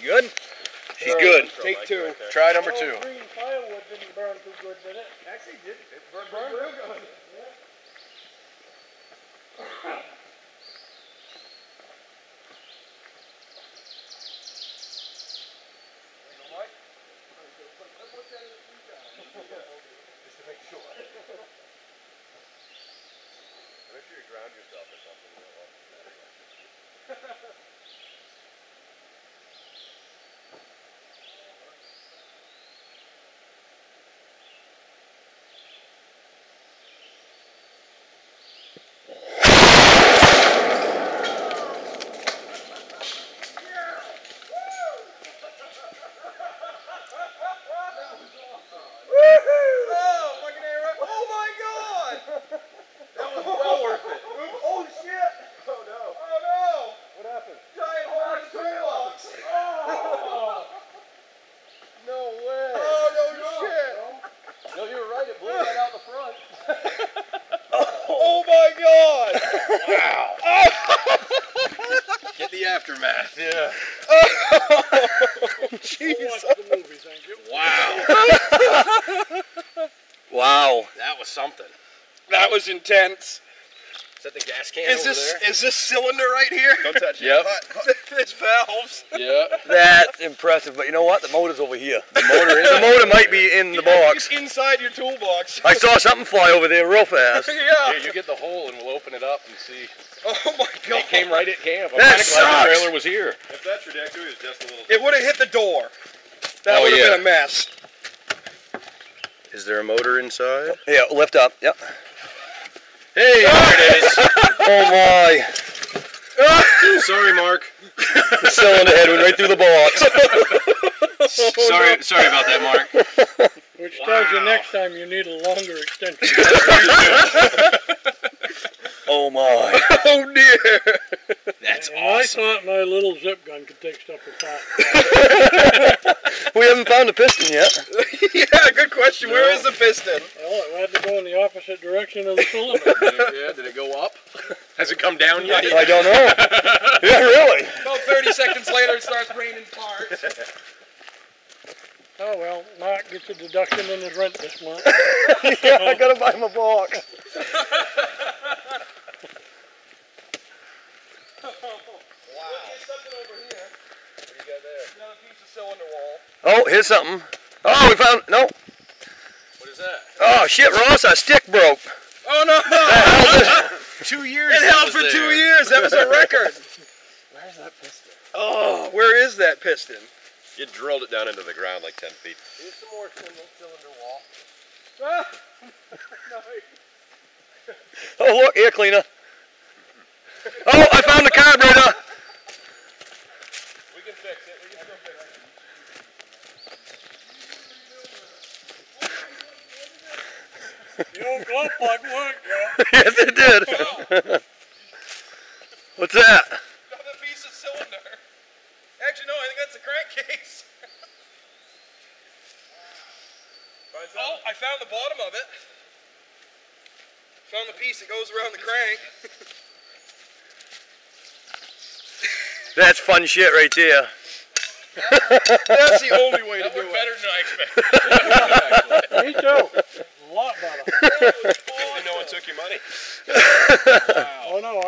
good? She's good. Take two. Right try number two. Green firewood didn't burn too good, did it? Actually, did it burned real good. Just to make sure. Make sure you ground yourself or something. Wow. Get the aftermath. Yeah. Jesus. Watch the movie, thank you. Wow. Wow. That was something. That was intense. Is that the gas can Is this cylinder right here? Don't touch it. Yep. It's valves. Yeah. That's impressive, but you know what? The motor's over here. The motor might be in the box. It's inside your toolbox. I saw something fly over there real fast. Yeah. Here, you get the hole and we'll open it up and see. Oh my God. It came right at camp. I'm That kind of glad sucks. the trailer was here. If that trajectory is just a little... It would have hit the door. That would have been a mess. Is there a motor inside? Yeah, lift up. Yep. Hey, there it is. Oh my. Sorry, Mark. The cylinder head went right through the box. Sorry about that, Mark. Which tells you next time you need a longer extension. Oh my. Oh dear. That's And awesome. I thought my little zip gun could take stuff apart. We haven't found a piston yet. Yeah, good question. Where is the piston? Well, it had to go in the opposite direction of the cylinder. Did it go up? Has it come down yet? I don't know. Yeah, really. About 30 seconds later, it starts raining parts. Oh well, Mark gets a deduction in his rent this month. Yeah, I gotta buy him a box. Oh, here's something. Oh, we found, no. What is that? Oh shit, Ross, our stick broke. Oh no! 2 years. It held for 2 years. That was a record. Where's that piston? Oh, where is that piston? You drilled it down into the ground like 10 feet. Here's some more cylinder wall. Ah. Oh look, air cleaner. Oh, I found the carburetor. We can fix it. We can still fix it. The old glove plug worked, yo. Yes, it did. What's that? Another piece of cylinder. Actually, no, I think that's the crankcase. Oh, I found the bottom of it. Found the piece that goes around the crank. That's fun shit right there. That's the only way to do it. Better than I expected. Me too. A lot better. No one took your money. Oh no,